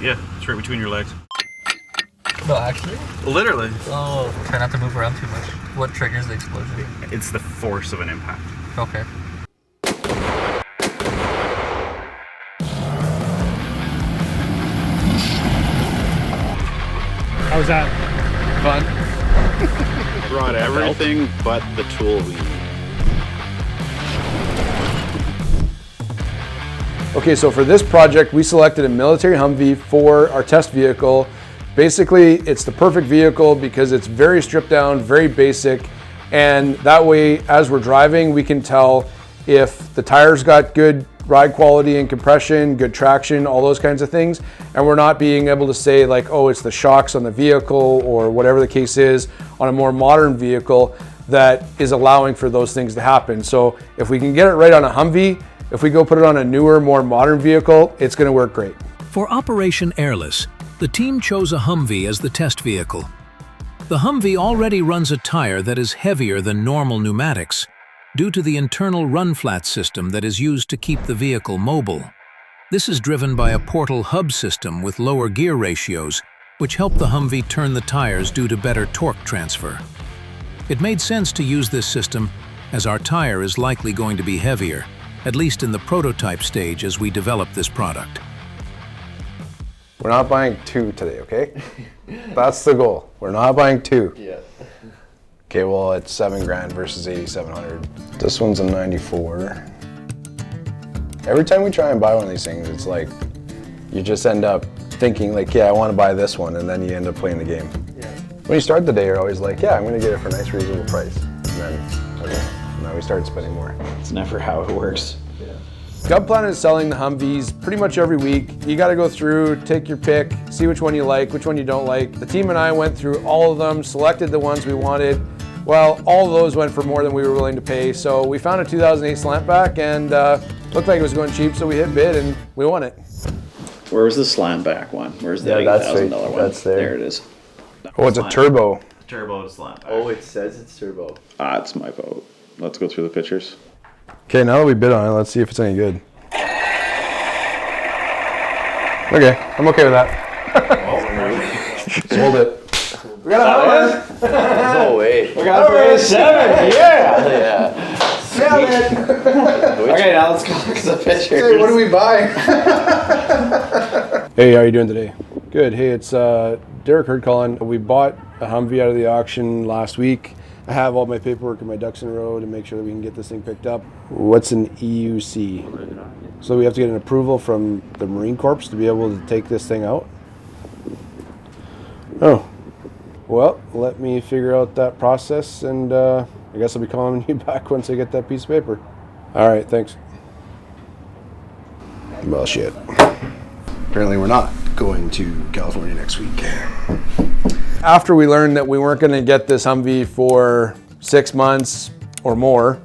Yeah, it's right between your legs. No, actually? Literally. Oh, try not to move around too much. What triggers the explosion? It's the force of an impact. Okay. How was that? Fun. Brought everything but the tool we need. Okay, so for this project, we selected a military Humvee for our test vehicle. Basically, it's the perfect vehicle because it's very stripped down, very basic, and that way, as we're driving, we can tell if the tires got good ride quality and compression, good traction, all those kinds of things, and we're not being able to say like, oh, it's the shocks on the vehicle or whatever the case is on a more modern vehicle that is allowing for those things to happen. So if we can get it right on a Humvee, if we go put it on a newer, more modern vehicle, it's going to work great. For Operation Airless, the team chose a Humvee as the test vehicle. The Humvee already runs a tire that is heavier than normal pneumatics due to the internal run-flat system that is used to keep the vehicle mobile. This is driven by a portal hub system with lower gear ratios, which help the Humvee turn the tires due to better torque transfer. It made sense to use this system as our tire is likely going to be heavier, at least in the prototype stage as we develop this product. We're not buying two today, okay? That's the goal. We're not buying two. Yeah. Okay, well, it's $7,000 versus 8,700. This one's a 94. Every time we try and buy one of these things, it's like, you just end up thinking like, yeah, I want to buy this one, and then you end up playing the game. Yeah. When you start the day, you're always like, yeah, I'm going to get it for a nice, reasonable price. And then, okay, now we start spending more. It's never how it works. GovPlanet is selling the Humvees pretty much every week. You got to go through, take your pick, see which one you like, which one you don't like. The team and I went through all of them, selected the ones we wanted. Well, all of those went for more than we were willing to pay. So we found a 2008 Slantback and looked like it was going cheap, so we hit bid and we won it. Where was the Slantback one? Where's the $8,000 one? That's there. There it is. Oh, it's a turbo. Turbo Slantback. Oh, it says it's turbo. Ah, it's my boat. Let's go through the pictures. Okay, now that we bid on it, let's see if it's any good. Okay, I'm okay with that. Sold it. We got a No way. We got it for 7, yeah! Yeah. Okay, now let's go look at the pictures. Hey, what do we buy? Hey, how are you doing today? Good. Hey, it's Derek Hurd calling. We bought a Humvee out of the auction last week. I have all my paperwork and my ducks in a row to make sure that we can get this thing picked up. What's an EUC? So we have to get an approval from the Marine Corps to be able to take this thing out? Oh. Well, let me figure out that process, and I guess I'll be calling you back once I get that piece of paper. All right, thanks. Well, shit. Apparently we're not going to California next week. After we learned that we weren't going to get this Humvee for 6 months or more,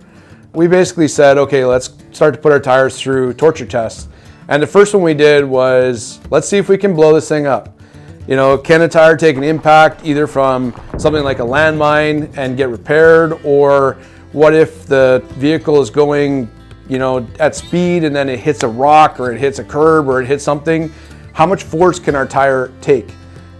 we basically said, okay, let's start to put our tires through torture tests. And the first one we did was, let's see if we can blow this thing up. You know, can a tire take an impact either from something like a landmine and get repaired, or what if the vehicle is going, you know, at speed and then it hits a rock or it hits a curb or it hits something? How much force can our tire take?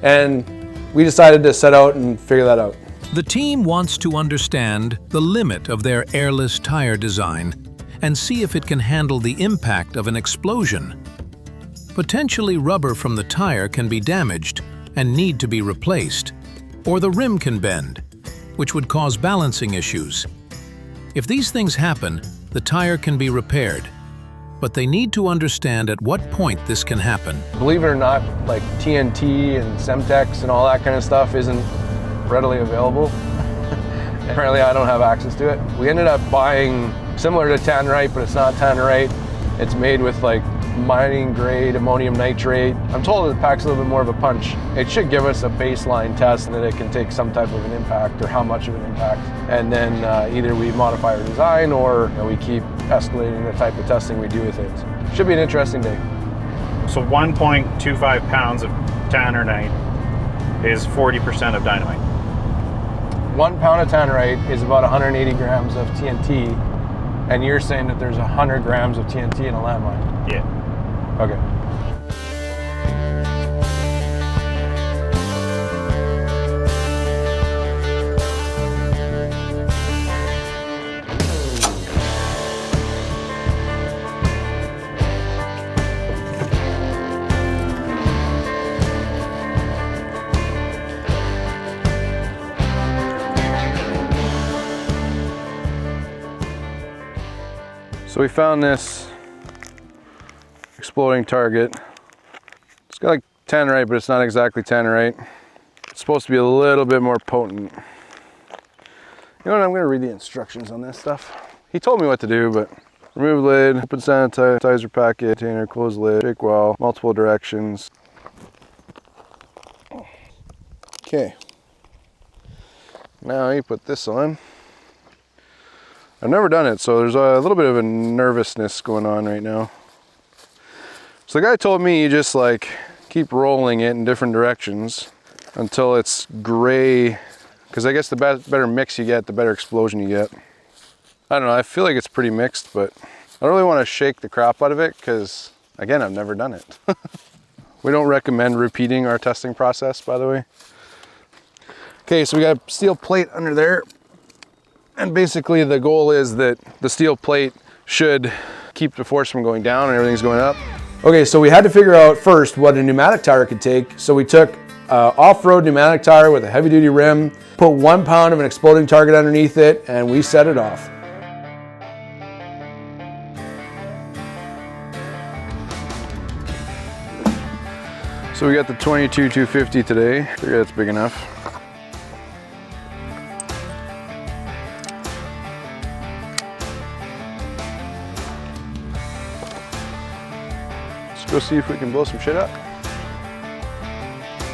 And we decided to set out and figure that out. The team wants to understand the limit of their airless tire design and see if it can handle the impact of an explosion. Potentially rubber from the tire can be damaged and need to be replaced, or the rim can bend, which would cause balancing issues. If these things happen, the tire can be repaired, but they need to understand at what point this can happen. Believe it or not, like TNT and Semtex and all that kind of stuff isn't readily available. Apparently I don't have access to it. We ended up buying similar to Tannerite, but it's not Tannerite. It's made with like mining grade ammonium nitrate. I'm told it packs a little bit more of a punch. It should give us a baseline test that it can take some type of an impact or how much of an impact. And then either we modify our design or we keep escalating the type of testing we do with it. Should be an interesting day. So 1.25 pounds of Tannerite is 40% of dynamite. 1 pound of Tannerite is about 180 grams of TNT, and you're saying that there's 100 grams of TNT in a landmine? Yeah. Okay. So we found this exploding target. It's got like tannerite, but it's not exactly tannerite. It's supposed to be a little bit more potent. You know what, I'm gonna read the instructions on this stuff. He told me what to do, but remove lid, open sanitizer packet, container, close lid, shake well, multiple directions. Okay. Now you put this on. I've never done it, so there's a little bit of a nervousness going on right now. So the guy told me you just like keep rolling it in different directions until it's gray, because I guess the better mix you get, the better explosion you get. I don't know, I feel like it's pretty mixed, but I don't really want to shake the crap out of it because, again, I've never done it. We don't recommend repeating our testing process, by the way. Okay, so we got a steel plate under there. And basically the goal is that the steel plate should keep the force from going down and everything's going up. Okay, so we had to figure out first what a pneumatic tire could take. So we took off-road pneumatic tire with a heavy-duty rim, put 1 pound of an exploding target underneath it, and we set it off. So we got the 22-250 today. I figure that's big enough. Let's go see if we can blow some shit up.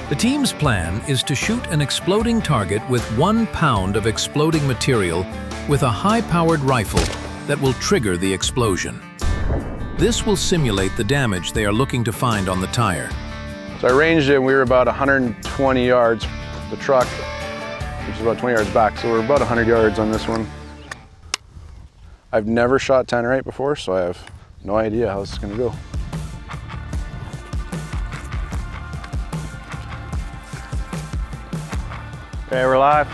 The team's plan is to shoot an exploding target with 1 pound of exploding material with a high-powered rifle that will trigger the explosion. This will simulate the damage they are looking to find on the tire. So I ranged it and we were about 120 yards. The truck, which is about 20 yards back, so we're about 100 yards on this one. I've never shot tannerite before, so I have no idea how this is gonna go. Okay, we're live.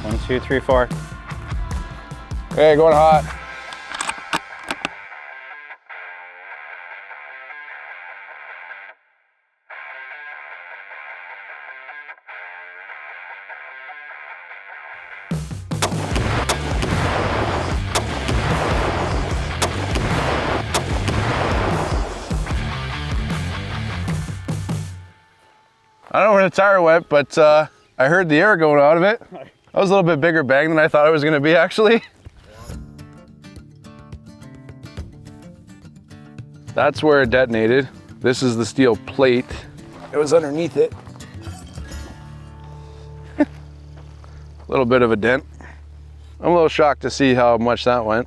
1, 2, 3, 4. Okay, going hot. I don't know where the tire went, but I heard the air going out of it. That was a little bit bigger bang than I thought it was gonna be, actually. That's where it detonated. This is the steel plate. It was underneath it. A little bit of a dent. I'm a little shocked to see how much that went.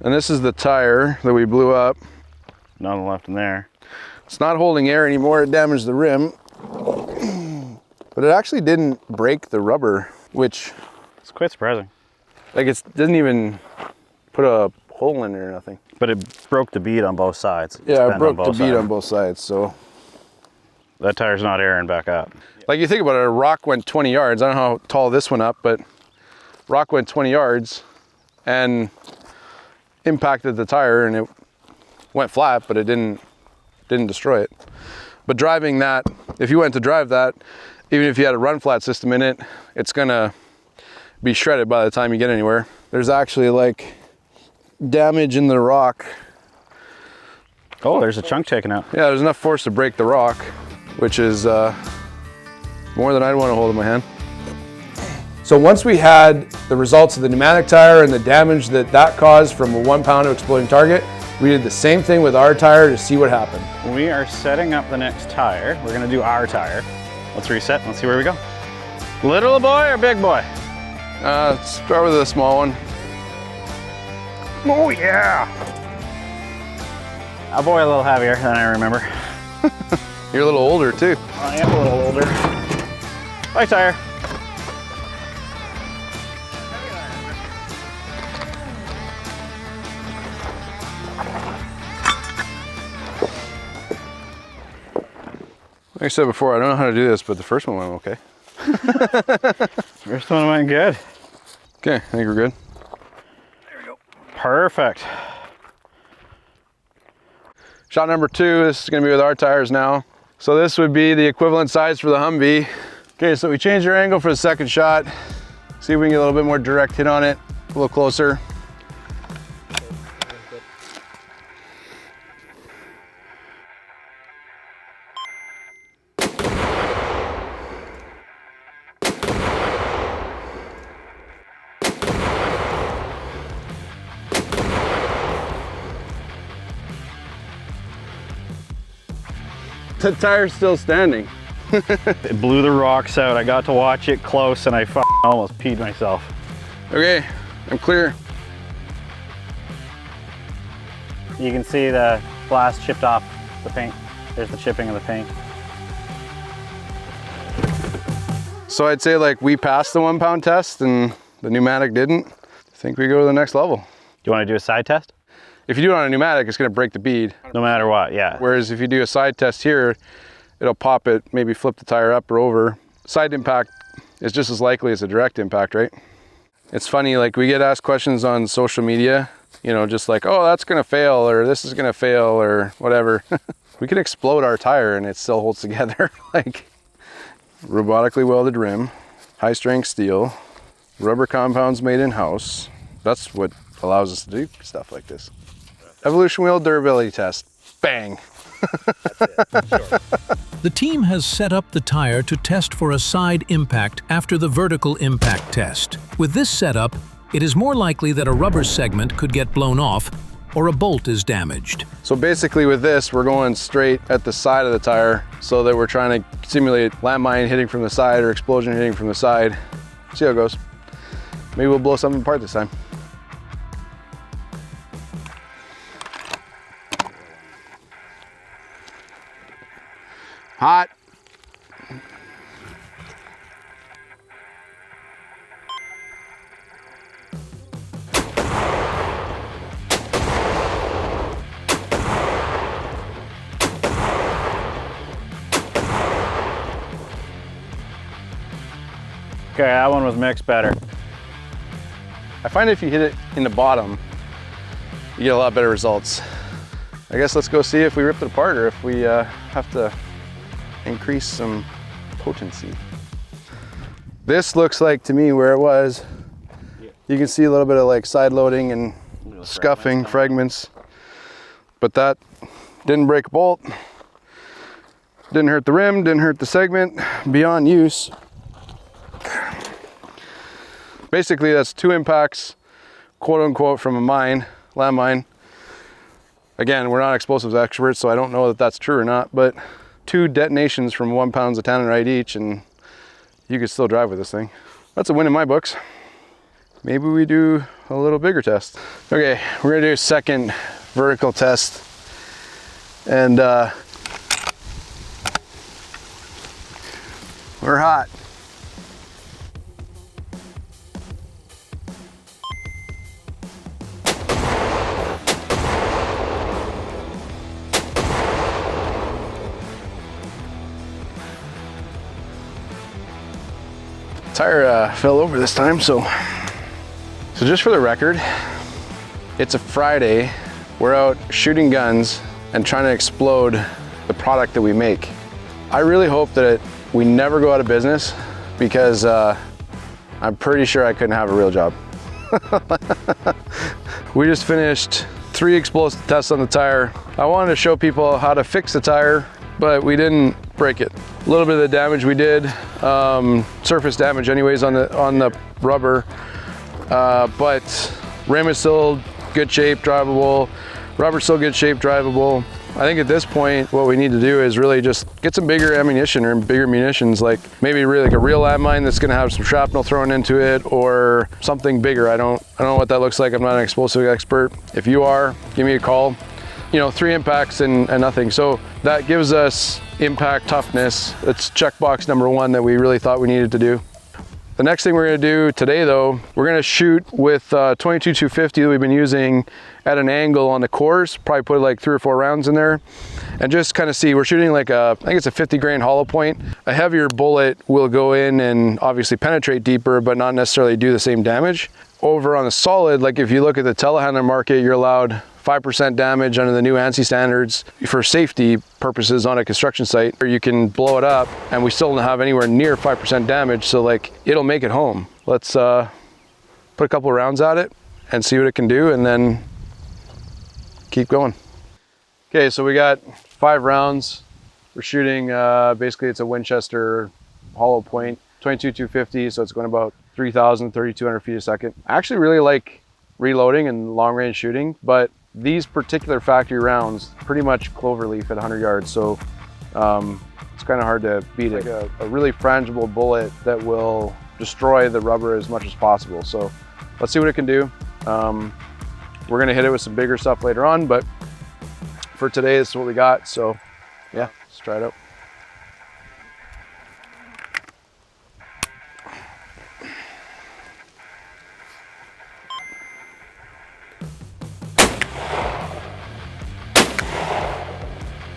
And this is the tire that we blew up. Nothing left in there. It's not holding air anymore, it damaged the rim. But it actually didn't break the rubber, which... It's quite surprising. Like, it didn't even put a hole in it or nothing. But it broke the bead on both sides. Yeah, it broke the bead on both sides, so... That tire's not airing back up. Like, you think about it, a rock went 20 yards. I don't know how tall this went up, but rock went 20 yards and impacted the tire, and it went flat, but it didn't destroy it. But driving that, if you went to drive that, even if you had a run flat system in it, it's gonna be shredded by the time you get anywhere. There's actually like damage in the rock. Oh, there's a chunk taken out. Yeah, there's enough force to break the rock, which is more than I'd want to hold in my hand. So once we had the results of the pneumatic tire and the damage that caused from a 1 pound of exploding target, we did the same thing with our tire to see what happened. We are setting up the next tire. We're gonna do our tire. Let's reset, let's see where we go. Little boy or big boy? Let's start with the small one. Oh yeah! A boy a little heavier than I remember. You're a little older too. I am a little older. Bye tire. Like I said before, I don't know how to do this, but the first one went okay. First one went good. Okay, I think we're good. There we go. Perfect. Shot number 2, this is gonna be with our tires now. So this would be the equivalent size for the Humvee. Okay, so we changed our angle for the second shot. See if we can get a little bit more direct hit on it, a little closer. The tire's still standing. It blew the rocks out. I got to watch it close and I almost peed myself. Okay, I'm clear. You can see the blast chipped off the paint. There's the chipping of the paint. So I'd say like we passed the 1 pound test and the pneumatic didn't. I think we go to the next level. Do you want to do a side test? If you do it on a pneumatic, it's gonna break the bead. No matter what, yeah. Whereas if you do a side test here, it'll pop it, maybe flip the tire up or over. Side impact is just as likely as a direct impact, right? It's funny, like we get asked questions on social media, you know, just like, oh, that's gonna fail, or this is gonna fail, or whatever. We can explode our tire and it still holds together. Like robotically welded rim, high strength steel, rubber compounds made in-house. That's what allows us to do stuff like this. Evolution wheel durability test, bang. The team has set up the tire to test for a side impact after the vertical impact test. With this setup, it is more likely that a rubber segment could get blown off or a bolt is damaged. So basically with this, we're going straight at the side of the tire so that we're trying to simulate landmine hitting from the side or explosion hitting from the side. See how it goes. Maybe we'll blow something apart this time. Hot. Okay, that one was mixed better. I find if you hit it in the bottom, you get a lot better results. I guess let's go see if we ripped it apart or if we have to increase some potency. This looks like to me where it was. You can see a little bit of like side loading and scuffing fragments, but that didn't break a bolt, didn't hurt the rim, didn't hurt the segment, beyond use. Basically that's 2 impacts, quote unquote, from a mine, landmine. Again, we're not explosives experts, so I don't know that that's true or not, but 2 detonations from 1 pound of tannerite each, and you could still drive with this thing. That's a win in my books. Maybe we do a little bigger test. Okay, we're gonna do a second vertical test. And we're hot. Tire fell over this time, so just for the record, it's a Friday. We're out shooting guns and trying to explode the product that we make. I really hope that we never go out of business because I'm pretty sure I couldn't have a real job. We just finished 3 explosive tests on the tire. I wanted to show people how to fix the tire, but we didn't break it. A little bit of the damage we did, surface damage anyways on the rubber, but rim is still good shape, drivable. Rubber's still good shape, drivable. I think at this point, what we need to do is really just get some bigger ammunition or bigger munitions, like maybe really like a real landmine that's gonna have some shrapnel thrown into it or something bigger. I don't know what that looks like. I'm not an explosive expert. If you are, give me a call. You know, 3 impacts and nothing. So that gives us impact toughness. It's checkbox number 1 that we really thought we needed to do. The next thing we're gonna do today though, we're gonna shoot with 22-250 that we've been using at an angle on the cores, probably put like 3 or 4 rounds in there and just kind of see. We're shooting like I think it's a 50 grain hollow point. A heavier bullet will go in and obviously penetrate deeper, but not necessarily do the same damage. Over on the solid, like if you look at the telehandler market, you're allowed 5% damage under the new ANSI standards for safety purposes on a construction site, or you can blow it up and we still don't have anywhere near 5% damage, so like it'll make it home. Let's put a couple of rounds at it and see what it can do and then keep going. Okay, so we got 5 rounds. We're shooting, basically it's a Winchester hollow point, 22-250, so it's going about 3,000, 3,200 feet a second. I actually really like reloading and long range shooting, but these particular factory rounds pretty much cloverleaf at 100 yards. So it's kind of hard to beat it. Like a really frangible bullet that will destroy the rubber as much as possible. So let's see what it can do. We're gonna hit it with some bigger stuff later on, but for today, this is what we got. So yeah, let's try it out.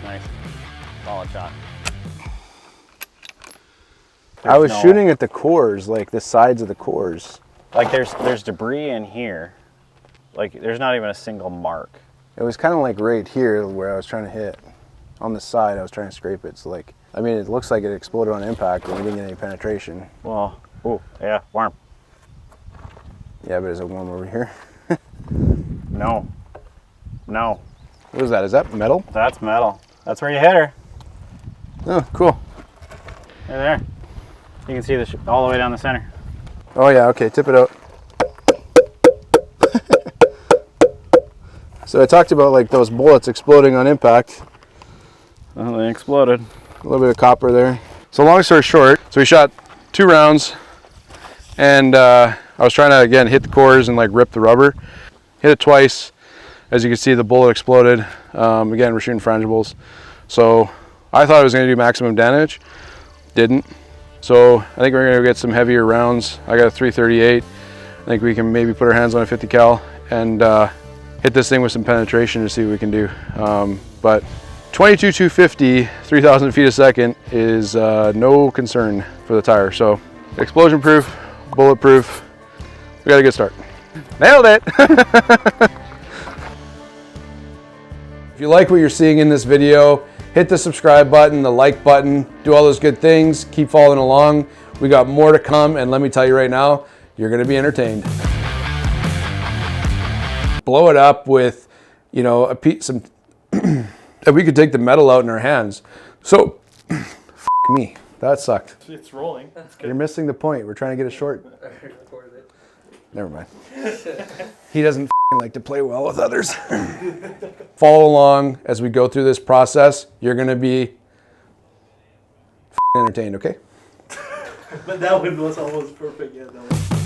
Nice. Solid shot. I was shooting at the cores, like the sides of the cores. Like there's debris in here. Like there's not even a single mark. It was kind of like right here where I was trying to hit. On the side, I was trying to scrape it. So like, I mean, it looks like it exploded on impact and we didn't get any penetration. Well, ooh, yeah, warm. Yeah, but is it warm over here? No. No. What is that? Is that metal? That's metal. That's where you hit her. Oh, cool. Right there. You can see this all the way down the center. Oh yeah, okay, tip it out. So I talked about like those bullets exploding on impact. Oh, they exploded. A little bit of copper there. So long story short, so we shot 2 rounds and I was trying to, again, hit the cores and like rip the rubber. Hit it twice. As you can see, the bullet exploded. Again, we're shooting frangibles. So I thought I was gonna do maximum damage. Didn't. So I think we're gonna get some heavier rounds. I got a 338. I think we can maybe put our hands on a 50 cal and hit this thing with some penetration to see what we can do. But 22-250, 3,000 feet a second is no concern for the tire. So explosion proof, bulletproof, we got a good start. Nailed it! If you like what you're seeing in this video, hit the subscribe button, the like button, do all those good things, keep following along. We got more to come, and let me tell you right now, you're gonna be entertained. Blow it up with, you know, some that we could take the metal out in our hands. So, f me, that sucked. It's rolling. You're missing the point. We're trying to get a short. Never mind. He doesn't like to play well with others. Follow along as we go through this process. You're gonna be entertained, okay? But that one was almost perfect, yeah. That one.